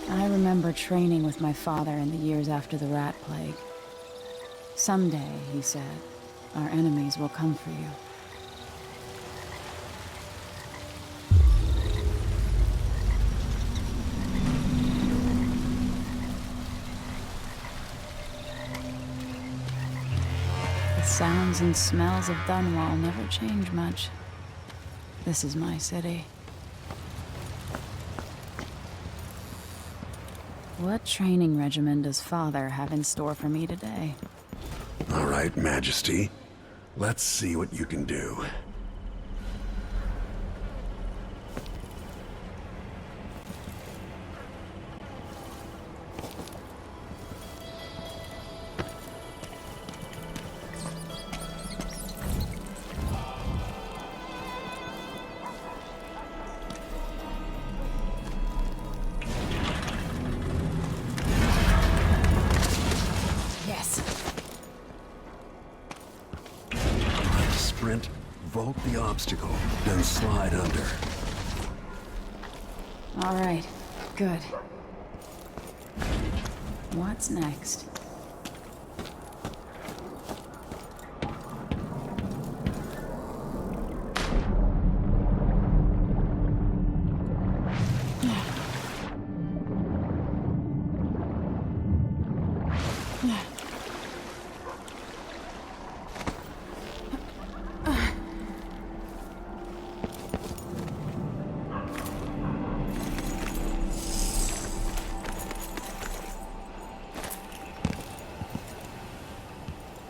I remember training with my father in the years after the rat plague. Someday, he said, our enemies will come for you. The sounds and smells of Dunwall never change much. This is my city. What training regimen does Father have in store for me today? All right, Majesty. Let's see what you can do. Sprint, vault the obstacle, then slide under. All right, good. What's next?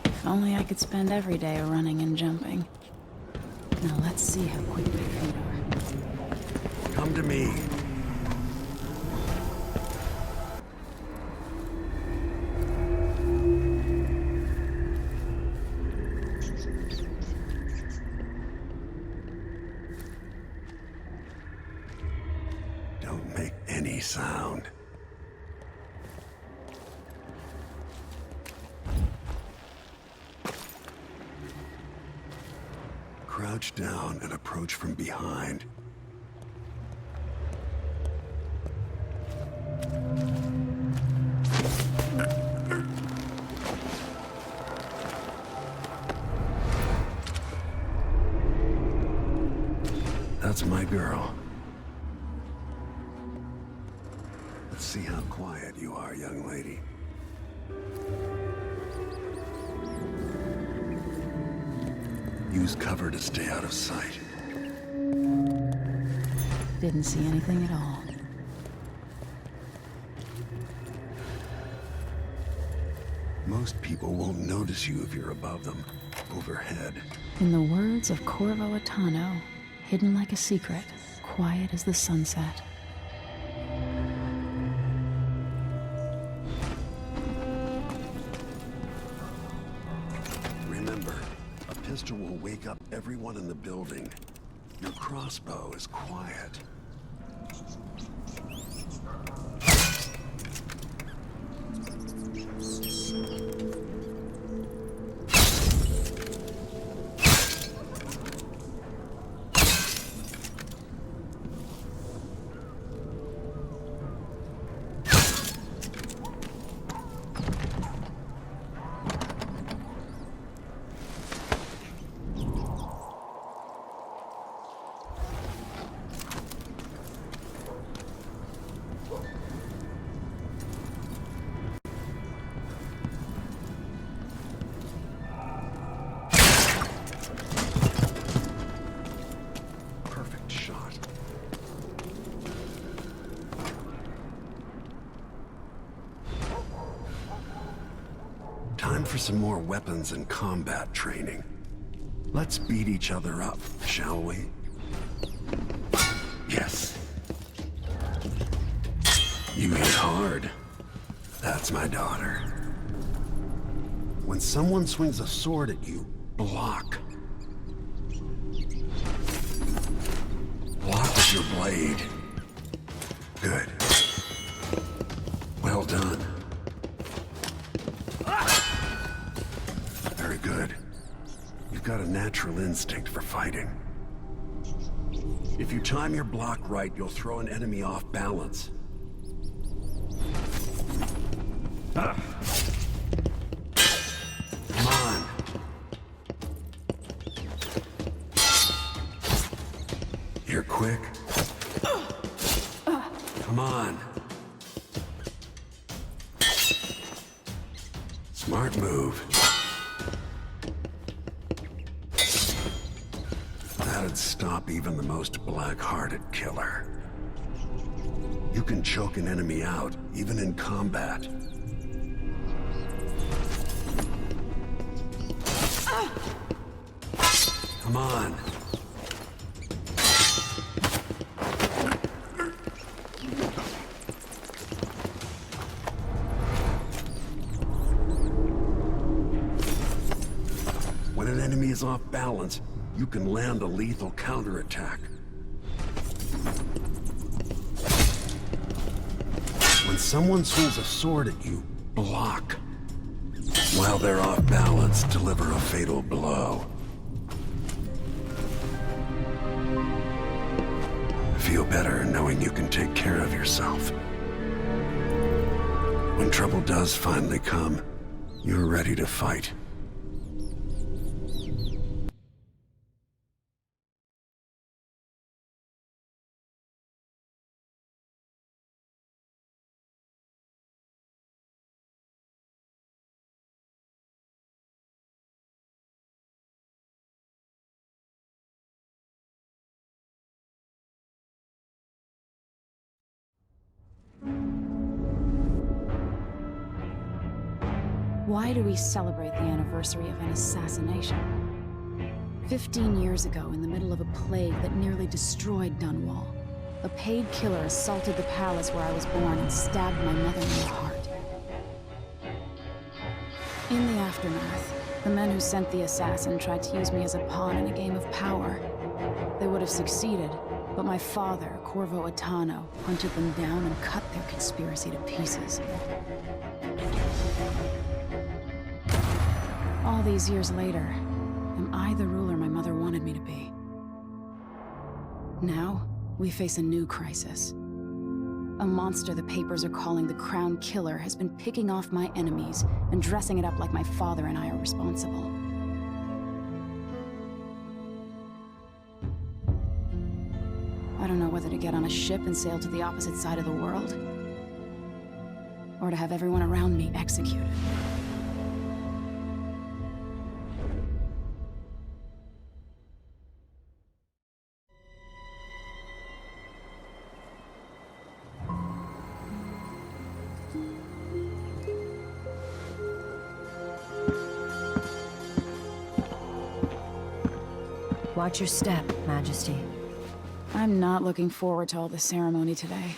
If only I could spend every day running and jumping. Now let's see how quick my feet are. Come to me. Don't make any sound. Crouch down and approach from behind. That's my girl. Let's see how quiet you are, young lady. Use cover to stay out of sight. Didn't see anything at all. Most people won't notice you if you're above them, overhead. In the words of Corvo Attano, hidden like a secret, quiet as the sunset. Remember, a pistol will wake up everyone in the building. Your crossbow is quiet. Time for some more weapons and combat training. Let's beat each other up, shall we? Yes. You hit hard. That's my daughter. When someone swings a sword at you, block. Block with your blade. Good. Well done. Very good. You've got a natural instinct for fighting. If you time your block right, you'll throw an enemy off balance. Come on. You're quick. Come on. Smart move. That'd stop even the most black-hearted killer. You can choke an enemy out, even in combat. Come on. When an enemy is off balance, you can land a lethal counterattack. When someone swings a sword at you, block. While they're off balance, deliver a fatal blow. Feel better knowing you can take care of yourself. When trouble does finally come, you're ready to fight. Why do we celebrate the anniversary of an assassination? 15 years ago, in the middle of a plague that nearly destroyed Dunwall, a paid killer assaulted the palace where I was born and stabbed my mother in the heart. In the aftermath, the men who sent the assassin tried to use me as a pawn in a game of power. They would have succeeded, but my father, Corvo Attano, hunted them down and cut their conspiracy to pieces. All these years later, am I the ruler my mother wanted me to be? Now, we face a new crisis. A monster the papers are calling the Crown Killer has been picking off my enemies and dressing it up like my father and I are responsible. I don't know whether to get on a ship and sail to the opposite side of the world, or to have everyone around me executed. Watch your step, Majesty. I'm not looking forward to all the ceremony today.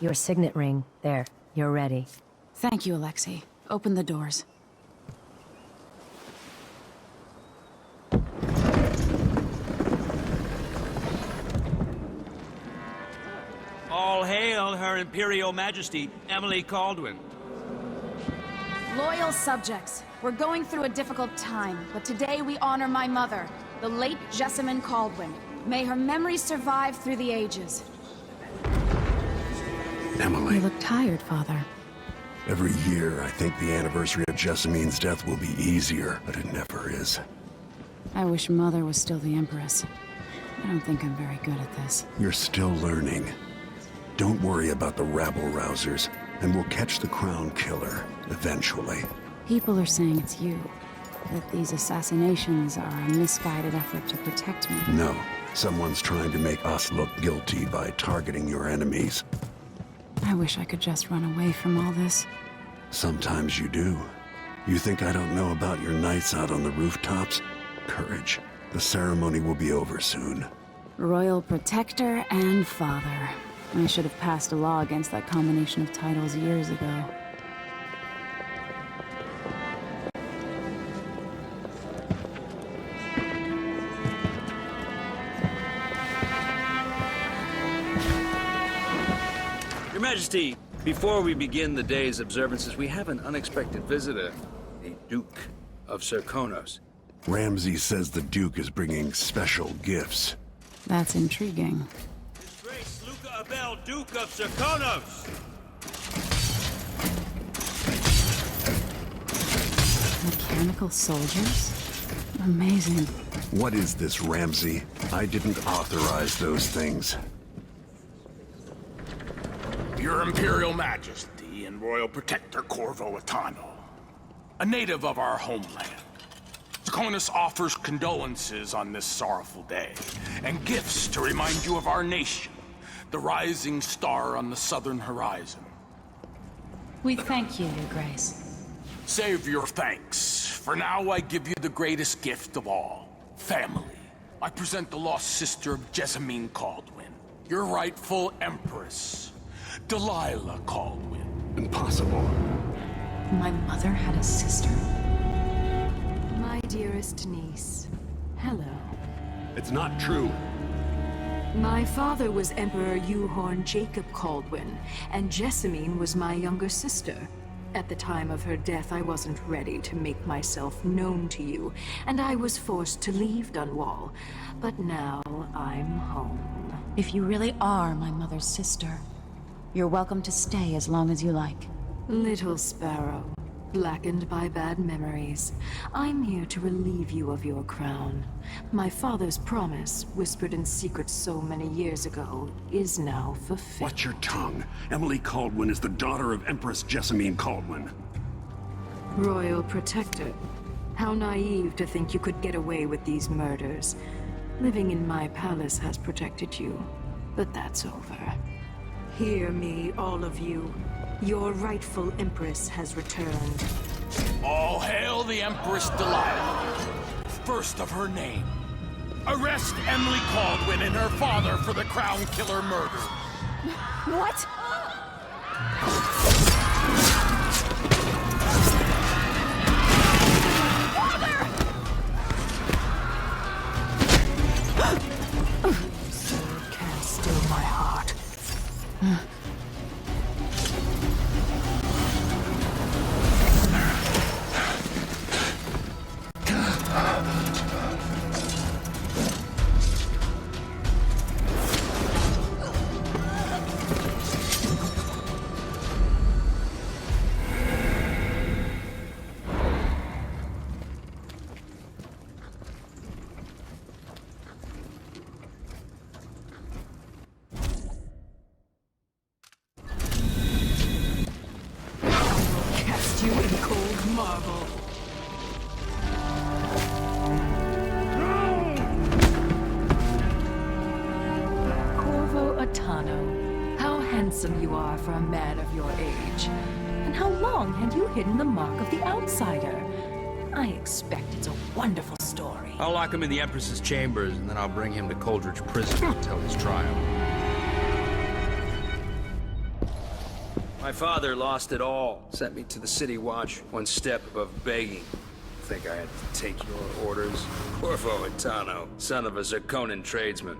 Your signet ring. There. You're ready. Thank you, Alexei. Open the doors. All hail Her Imperial Majesty, Emily Caldwin. Loyal subjects, we're going through a difficult time, but today we honor my mother, the late Jessamine Caldwin. May her memory survive through the ages. Emily. You look tired, Father. Every year, I think the anniversary of Jessamine's death will be easier, but it never is. I wish Mother was still the Empress. I don't think I'm very good at this. You're still learning. Don't worry about the rabble-rousers, and we'll catch the Crown Killer, eventually. People are saying it's you. That these assassinations are a misguided effort to protect me. No. Someone's trying to make us look guilty by targeting your enemies. I wish I could just run away from all this. Sometimes you do. You think I don't know about your nights out on the rooftops? Courage. The ceremony will be over soon. Royal Protector and Father. I should have passed a law against that combination of titles years ago. Your Majesty, before we begin the day's observances, we have an unexpected visitor, the Duke of Serkonos. Ramsay says the Duke is bringing special gifts. That's intriguing. His Grace Luca Abel, Duke of Draconos! Mechanical soldiers? Amazing. What is this, Ramsey? I didn't authorize those things. Your Imperial Majesty and Royal Protector Corvo Attano, a native of our homeland. Draconis offers condolences on this sorrowful day, and gifts to remind you of our nation, the rising star on the southern horizon. We thank you, Your Grace. Save your thanks. For now, I give you the greatest gift of all, family. I present the lost sister of Jessamine Caldwin, your rightful empress, Delilah Caldwin. Impossible. My mother had a sister? My dearest niece, hello. It's not true. My father was Emperor Euhorn Jacob Caldwin, and Jessamine was my younger sister. At the time of her death, I wasn't ready to make myself known to you, and I was forced to leave Dunwall. But now I'm home. If you really are my mother's sister, you're welcome to stay as long as you like. Little Sparrow, blackened by bad memories, I'm here to relieve you of your crown. My father's promise, whispered in secret so many years ago, is now fulfilled. Watch your tongue. Emily Caldwin is the daughter of Empress Jessamine Caldwin. Royal Protector, how naive to think you could get away with these murders. Living in my palace has protected you, but that's over. Hear me, all of you. Your rightful Empress has returned. All hail the Empress Delilah, first of her name. Arrest Emily Caldwin and her father for the Crown Killer murder. What? Sword can't still my heart. Cast you in cold marble. Corvo Attano, how handsome you are for a man of your age. And how long had you hidden the mark of the outsider? I expect it's a wonderful story. I'll lock him in the Empress's chambers, and then I'll bring him to Coldridge Prison to tell his trial. My father lost it all. Sent me to the City Watch, one step above begging. Think I had to take your orders? Corvo Attano, son of a Zirconan tradesman.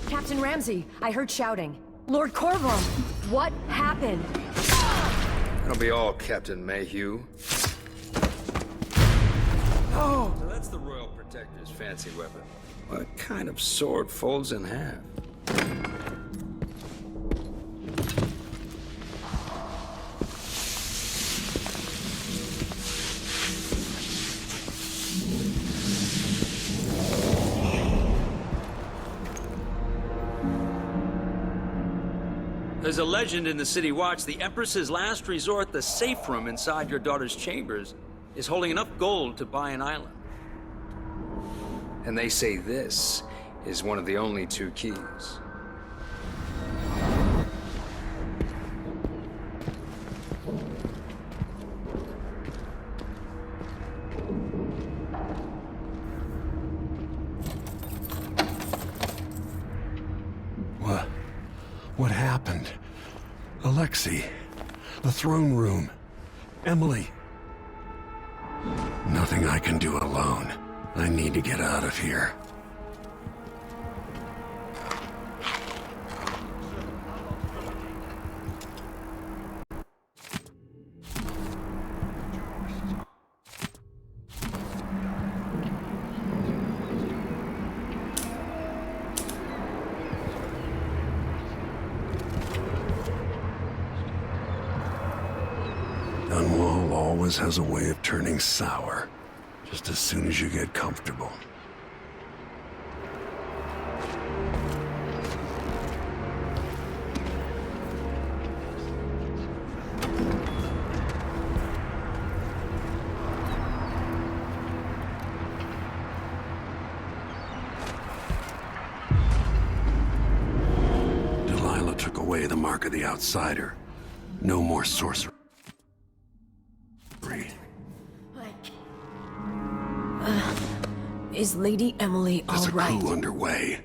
Captain Ramsey, I heard shouting. Lord Corvo, what happened? That'll be all, Captain Mayhew. Oh! So that's the Royal Protector's fancy weapon. What kind of sword folds in half? There's a legend in the City Watch. The Empress's last resort, the safe room inside your daughter's chambers, is holding enough gold to buy an island. And they say this is one of the only two keys. What happened? Alexei, the throne room, Emily. Nothing I can do alone. I need to get out of here. always has a way of turning sour, just as soon as you get comfortable. Took away the mark of the outsider. No more sorcery. Is Lady Emily all There's a right? coup underway.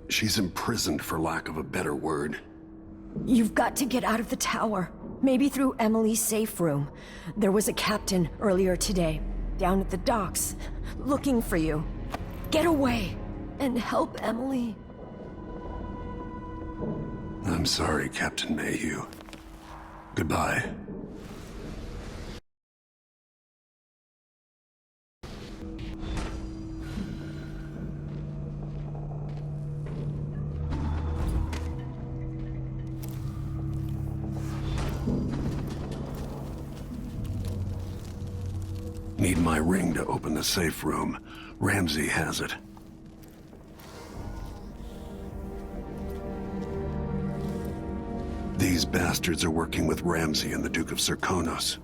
She's imprisoned for lack of a better word. You've got to get out of the tower. Maybe through Emily's safe room. There was a captain earlier today, down at the docks, looking for you. Get away and help Emily. I'm sorry, Captain Mayhew. Goodbye. Need my ring to open the safe room. Ramsey has it. These bastards are working with Ramsey and the Duke of Serkonos.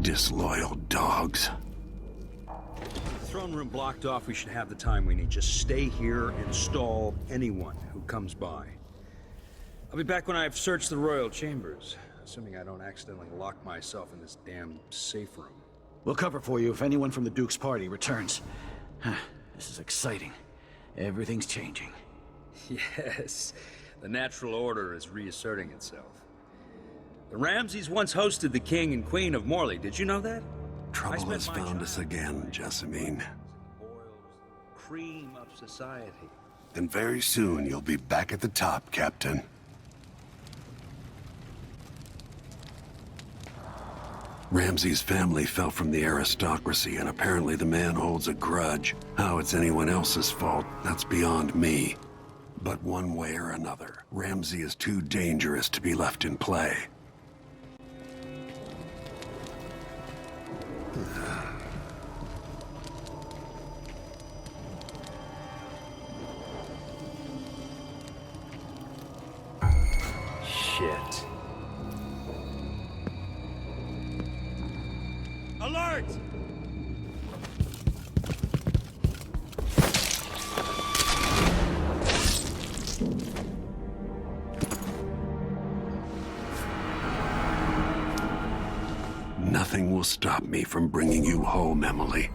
Disloyal dogs. Throne room blocked off. We should have the time we need. Just stay here and stall anyone who comes by. I'll be back when I've searched the royal chambers, assuming I don't accidentally lock myself in this damn safe room. We'll cover for you if anyone from the Duke's party returns. This is exciting. Everything's changing. Yes, the natural order is reasserting itself. The Ramseys once hosted the King and Queen of Morley. Did you know that? Trouble has found us again, Jessamine. Cream of society. And very soon you'll be back at the top, Captain. Ramsey's family fell from the aristocracy, and apparently the man holds a grudge. How it's anyone else's fault, that's beyond me. But one way or another, Ramsey is too dangerous to be left in play. Shit. Alert! Nothing will stop me from bringing you home, Emily.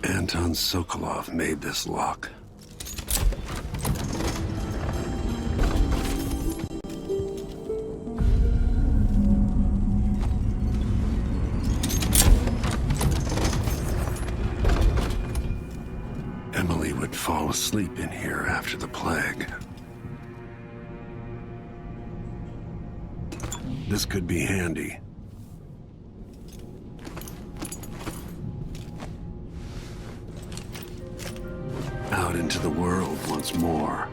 Anton Sokolov made this lock. Emily would fall asleep in here after the plague. This could be handy. Out into the world once more.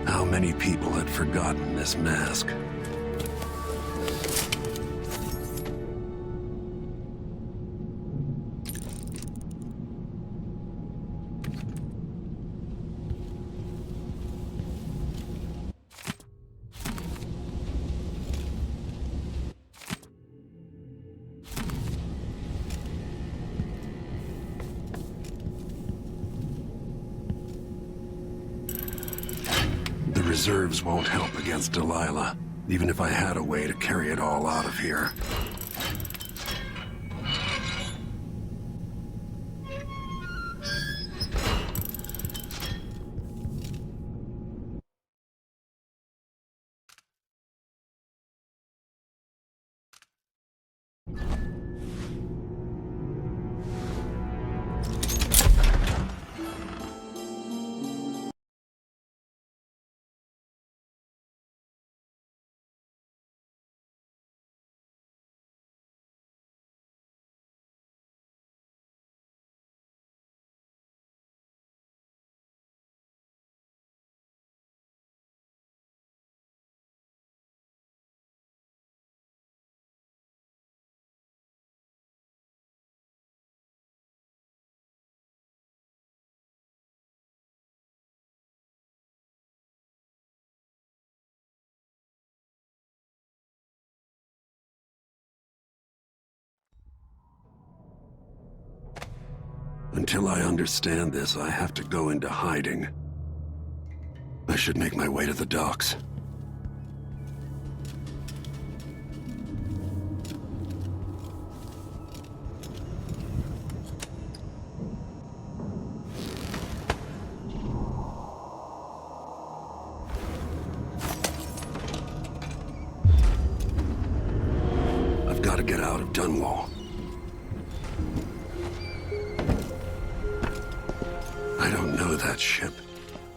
Out how many people had forgotten this mask. The reserves won't help against Delilah, even if I had a way to carry it all out of here. Until I understand this, I have to go into hiding. I should make my way to the docks. I've got to get out of Dunwall. I don't know that ship,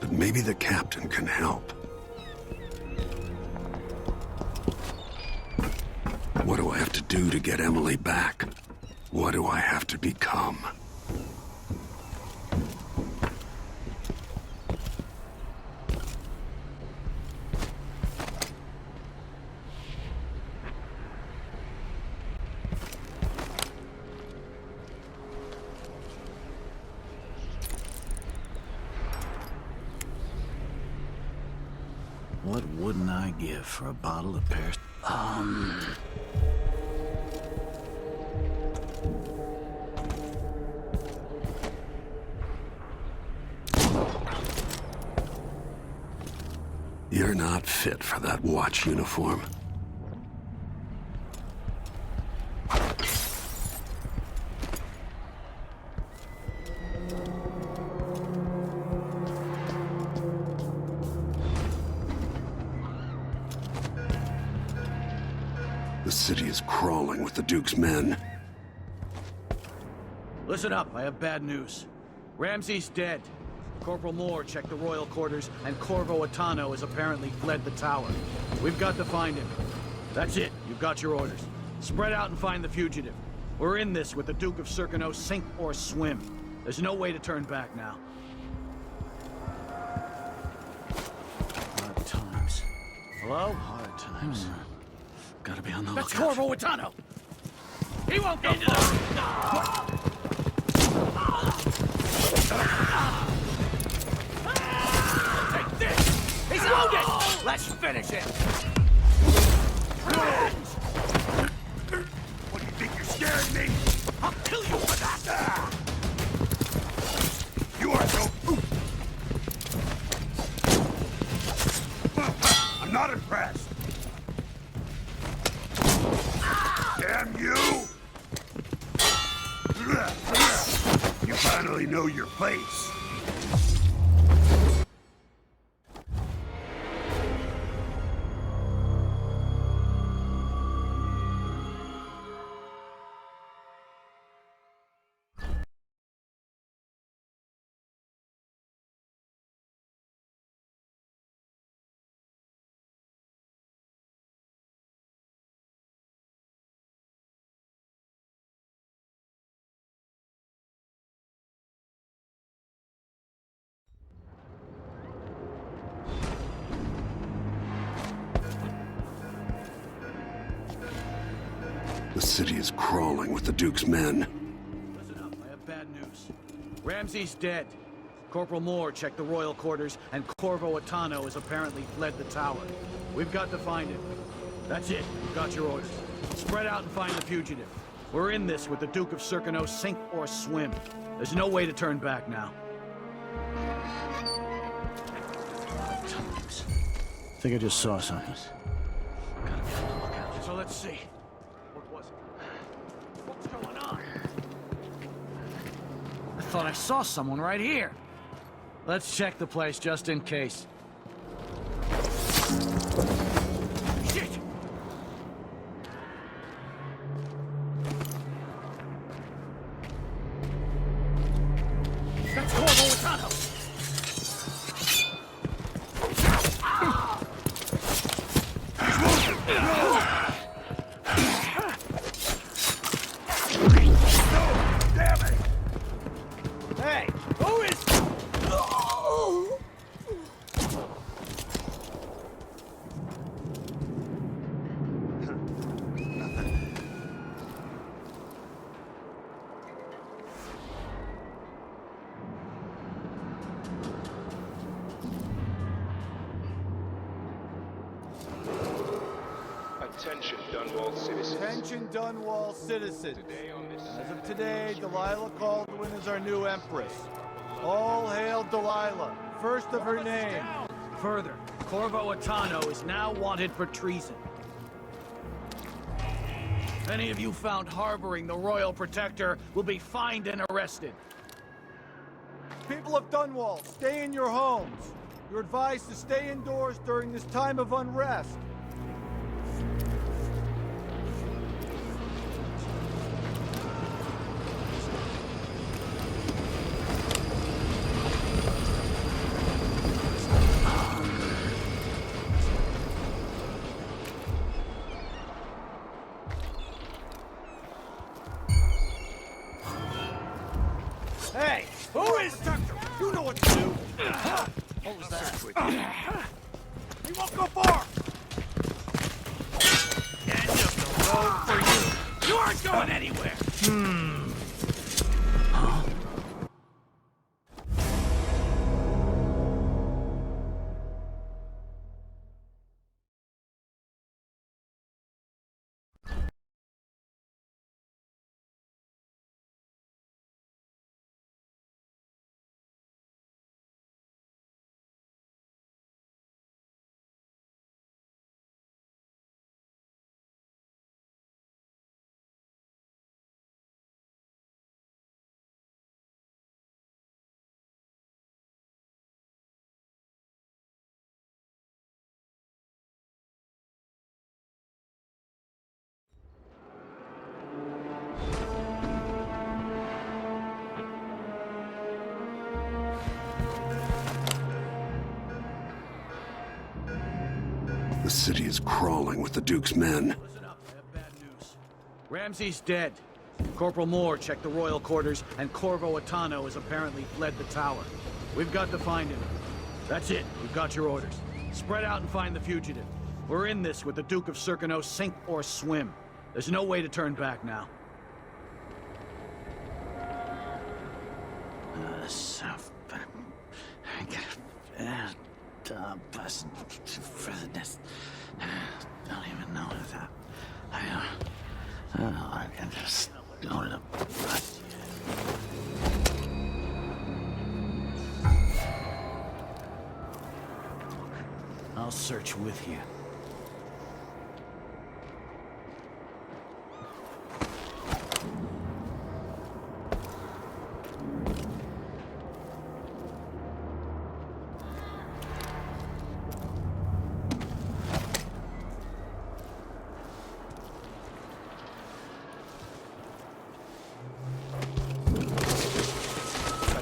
but maybe the captain can help. What do I have to do to get Emily back? What do I have to become? What wouldn't I give for a bottle of Paris? You're not fit for that watch uniform. The city is crawling with the Duke's men. Listen up, I have bad news. Ramsey's dead. Corporal Moore checked the royal quarters, and Corvo Attano has apparently fled the tower. We've got to find him. That's it, you've got your orders. Spread out and find the fugitive. We're in this with the Duke of Serkino, sink or swim. There's no way to turn back now. Hard times. Hello? Hard times. Gotta be on the lookout. That's Corvo Attano! He won't go far! Take this! He's wounded! Let's finish him! What do you think you're scaring me? I'll kill you for that! You are so... I'm not impressed. Damn you! You finally know your place. The city is crawling with the Duke's men. Listen up, I have bad news. Ramsey's dead. Corporal Moore checked the royal quarters, and Corvo Atano has apparently fled the tower. We've got to find him. That's it. You've got your orders. Spread out and find the fugitive. We're in this with the Duke of Circano, sink or swim. There's no way to turn back now. I think I just saw something. Gotta be on the lookout. So let's see. What was it? What's going on? I thought I saw someone right here. Let's check the place just in case. Shit! That's Corvo Atano! Hey, who is... Attention, Dunwall citizens. Attention, Dunwall citizens. As of today, Delilah Caldwin is our new Empress. All hail Delilah, first of her name. Further, Corvo Atano is now wanted for treason. Any of you found harboring the Royal Protector will be fined and arrested. People of Dunwall, stay in your homes. You're advised to stay indoors during this time of unrest. Hey, who is... You know what to do. What was that? He won't go far. End of the road for you. You aren't going anywhere. The city is crawling with the Duke's men. Listen up, I have bad news. Ramsey's dead. Corporal Moore checked the royal quarters, and Corvo Atano has apparently fled the tower. We've got to find him. That's it. We've got your orders. Spread out and find the fugitive. We're in this with the Duke of Circano, sink or swim. There's no way to turn back now. Don't even know that. I can just go to I'll search with you.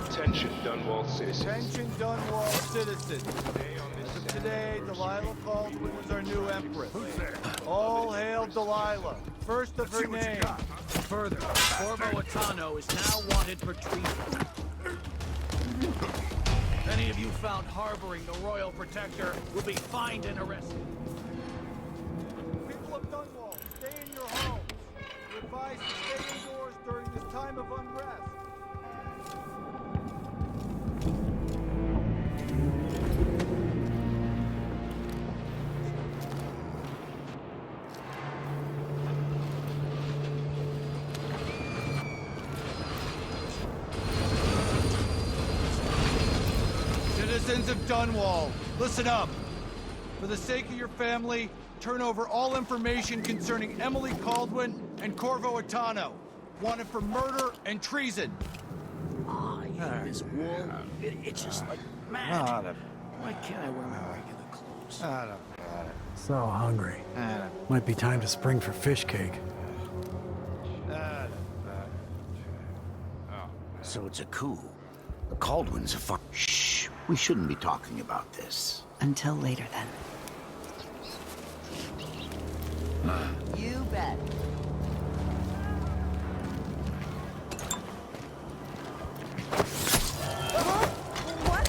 Attention, Dunwall citizens. Attention, Dunwall citizens. As of today, Delilah Caldwin is our new Empress. All hail Delilah, first of her name. Further, Corvo Atano is now wanted for treason. Any of you found harboring the Royal Protector will be fined and arrested. People of Dunwall, stay in your homes. advised to stay indoors during this time of unrest. Citizens of Dunwall, listen up. For the sake of your family, turn over all information concerning Emily Caldwin and Corvo Atano, wanted for murder and treason. Oh, yeah, this wool. It's just like mad. Why can't I wear my regular clothes? So hungry. Might be time to spring for fish cake. So it's a coup. The Caldwins are fuck. Shh. We shouldn't be talking about this. Until later, then. You bet. What?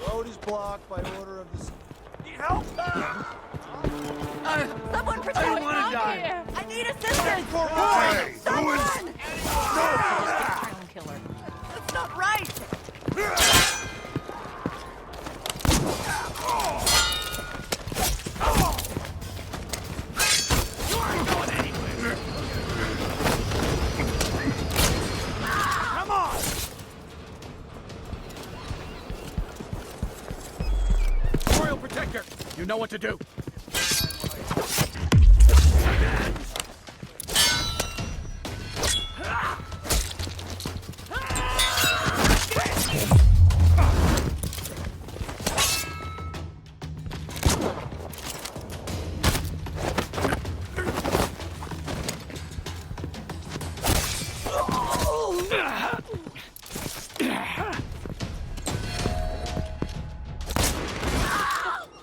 Road is blocked by order of the... Need help? Someone protect me out here! I need assistance! Hey, Someone! Crown killer. That's not right! Come on! Royal Protector, you know what to do.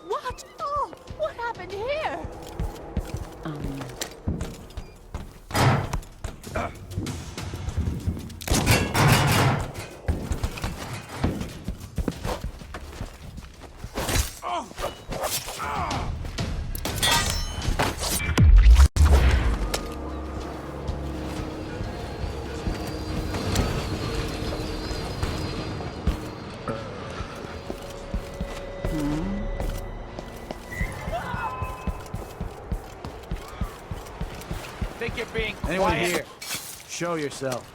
What? Oh, what happened here? Think you're being quiet. Anyone here? Show yourself.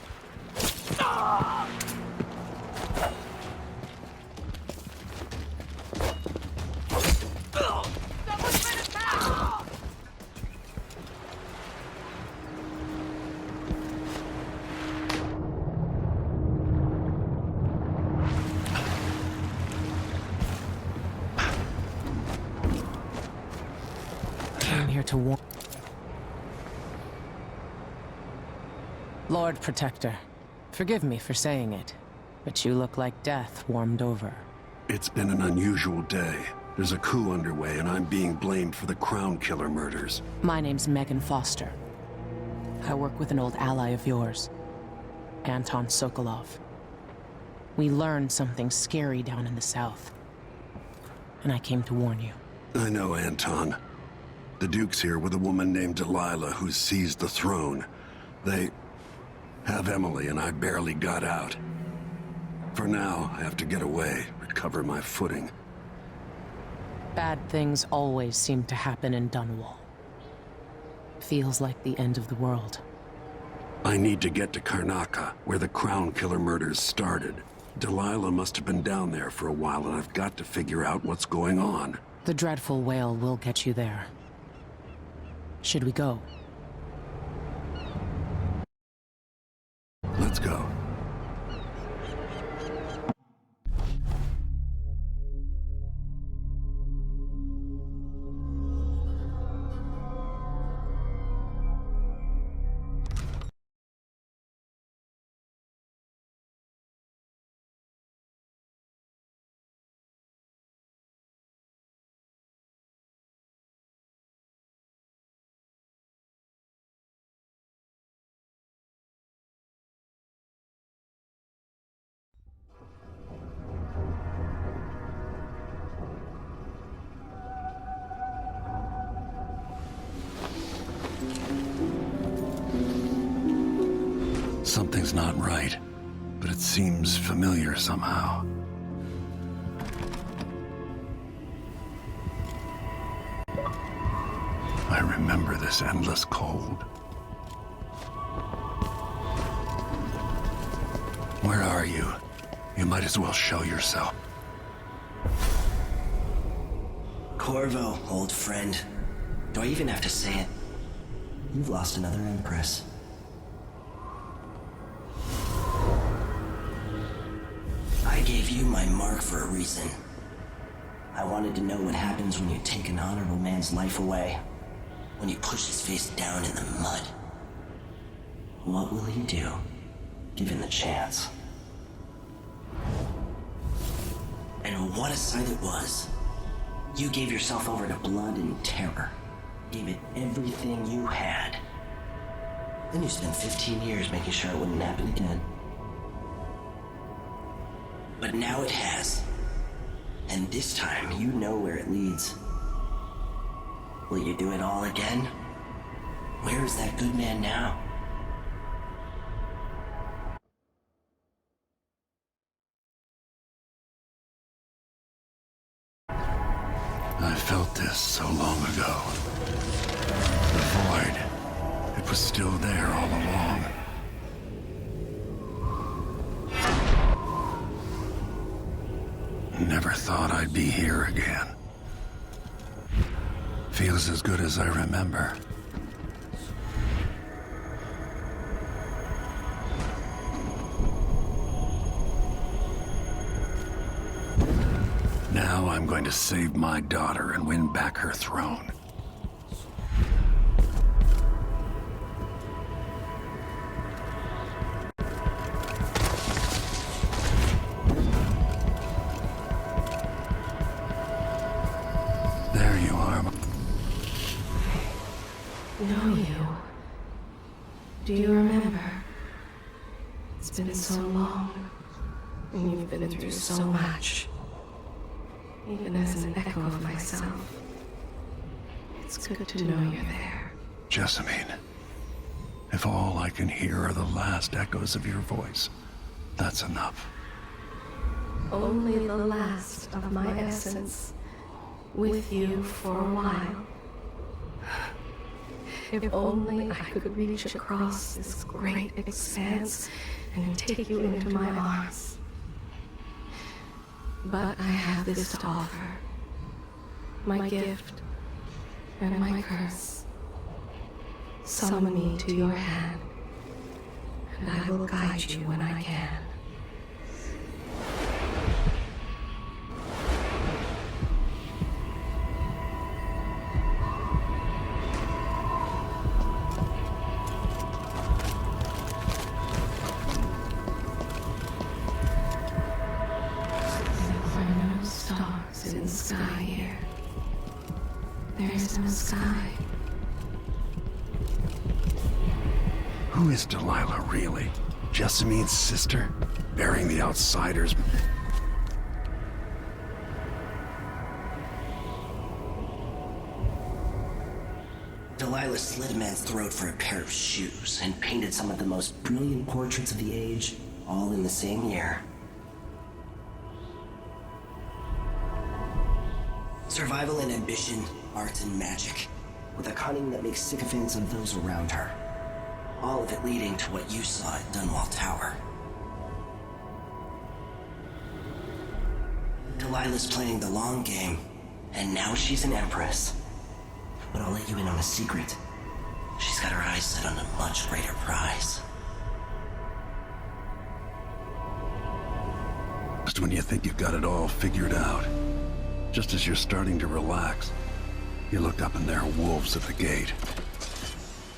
Came here to warn. Lord Protector, forgive me for saying it, but you look like death warmed over. It's been an unusual day. There's a coup underway, and I'm being blamed for the Crown Killer murders. My name's Megan Foster. I work with an old ally of yours, Anton Sokolov. We learned something scary down in the south, and I came to warn you. I know, Anton. The Duke's here with a woman named Delilah who's seized the throne. They have Emily, and I barely got out. For now, I have to get away, recover my footing. Bad things always seem to happen in Dunwall. Feels like the end of the world. I need to get to Karnaca, where the Crown Killer murders started. Delilah must have been down there for a while, and I've got to figure out what's going on. The dreadful whale will get you there. Should we go? Let's go. Something's not right, but it seems familiar somehow. I remember this endless cold. Where are you? You might as well show yourself. Corvo, old friend. Do I even have to say it? You've lost another Empress. I gave you my mark for a reason. I wanted to know what happens when you take an honorable man's life away. When you push his face down in the mud. What will he do, given the chance? And what a sight it was. You gave yourself over to blood and terror. Gave it everything you had. Then you spent 15 years making sure it wouldn't happen again. But now it has. And this time, you know where it leads. Will you do it all again? Where is that good man now? I felt this so long ago. The void. It was still there all along. Never thought I'd be here again. Feels as good as I remember. Now I'm going to save my daughter and win back her throne. There you are. Know you. Do you remember? It's been so long, and you've been through so much. Even as an echo of myself, it's good to know you're there. Jessamine, if all I can hear are the last echoes of your voice, that's enough. Only the last of my essence, with you for a while. If only I could reach across this great expanse and take you into my arms. But I have this to offer. My gift and my curse. Summon me to your hand, and I will guide you when I can. In the sky here. There is no sky. Who is Delilah really? Jessamine's sister? Bearing the outsiders? Delilah slit a man's throat for a pair of shoes and painted some of the most brilliant portraits of the age, all in the same year. Survival and ambition, art and magic, with a cunning that makes sycophants of those around her. All of it leading to what you saw at Dunwall Tower. Delilah's playing the long game, and now she's an empress. But I'll let you in on a secret. She's got her eyes set on a much greater prize. Just when you think you've got it all figured out, just as you're starting to relax, you look up and there are wolves at the gate.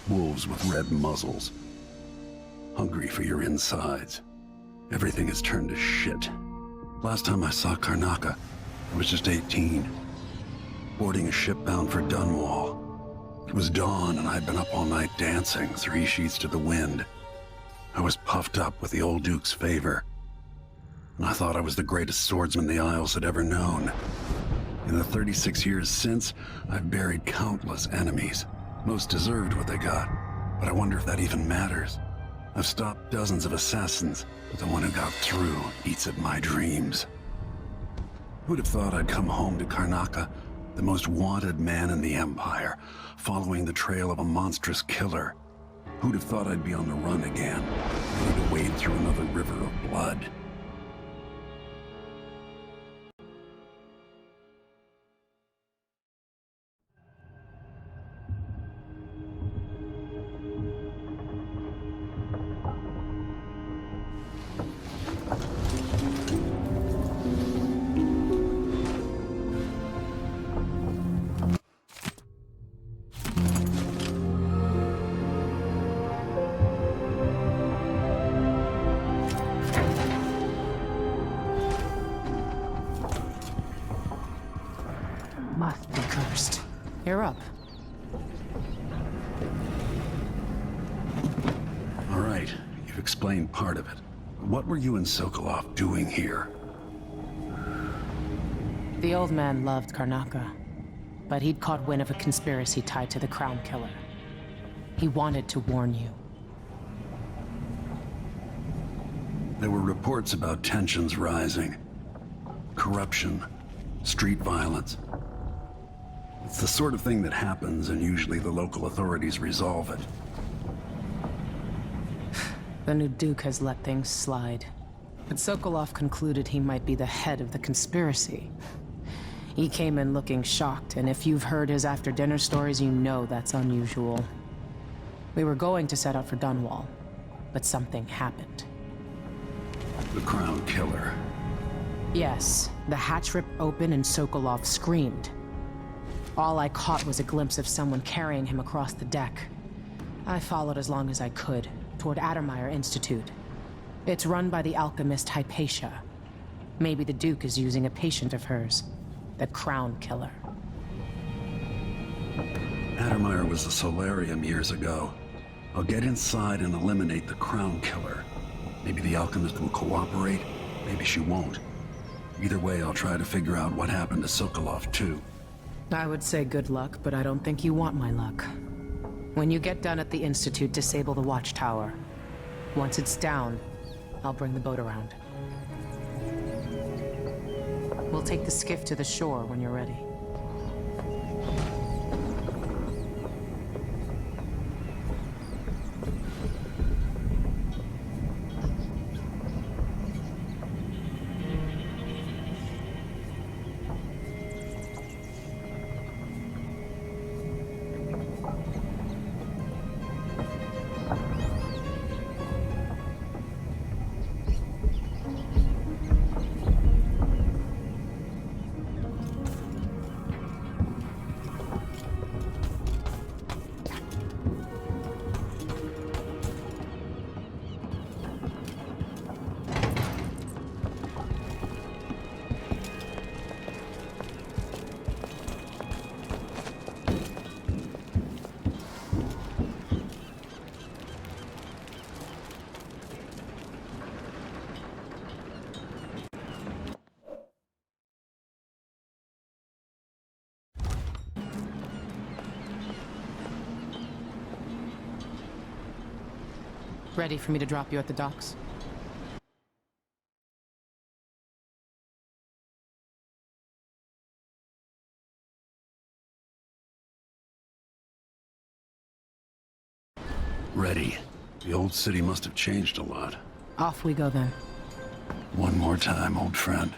Wolves with red muzzles. Hungry for your insides. Everything has turned to shit. Last time I saw Karnaca, I was just 18. Boarding a ship bound for Dunwall. It was dawn and I'd been up all night dancing, 3 sheets to the wind. I was puffed up with the old Duke's favor. And I thought I was the greatest swordsman the Isles had ever known. In the 36 years since, I've buried countless enemies. Most deserved what they got, but I wonder if that even matters. I've stopped dozens of assassins, but the one who got through eats at my dreams. Who'd have thought I'd come home to Karnaca, the most wanted man in the Empire, following the trail of a monstrous killer? Who'd have thought I'd be on the run again, ready to wade through another river of blood? Must be cursed. You're up. All right, you've explained part of it. What were you and Sokolov doing here? The old man loved Karnaca, but he'd caught wind of a conspiracy tied to the Crown Killer. He wanted to warn you. There were reports about tensions rising. Corruption, street violence. It's the sort of thing that happens, and usually the local authorities resolve it. The new Duke has let things slide. But Sokolov concluded he might be the head of the conspiracy. He came in looking shocked, and if you've heard his after-dinner stories, you know that's unusual. We were going to set out for Dunwall, but something happened. The Crown Killer. Yes, the hatch ripped open and Sokolov screamed. All I caught was a glimpse of someone carrying him across the deck. I followed as long as I could, toward Addermeyer Institute. It's run by the alchemist Hypatia. Maybe the Duke is using a patient of hers, the Crown Killer. Addermeyer was a solarium years ago. I'll get inside and eliminate the Crown Killer. Maybe the alchemist will cooperate, maybe she won't. Either way, I'll try to figure out what happened to Sokolov, too. I would say good luck, but I don't think you want my luck. When you get done at the Institute, disable the watchtower. Once it's down, I'll bring the boat around. We'll take the skiff to the shore when you're ready. Ready for me to drop you at the docks? Ready. The old city must have changed a lot. Off we go then. One more time, old friend.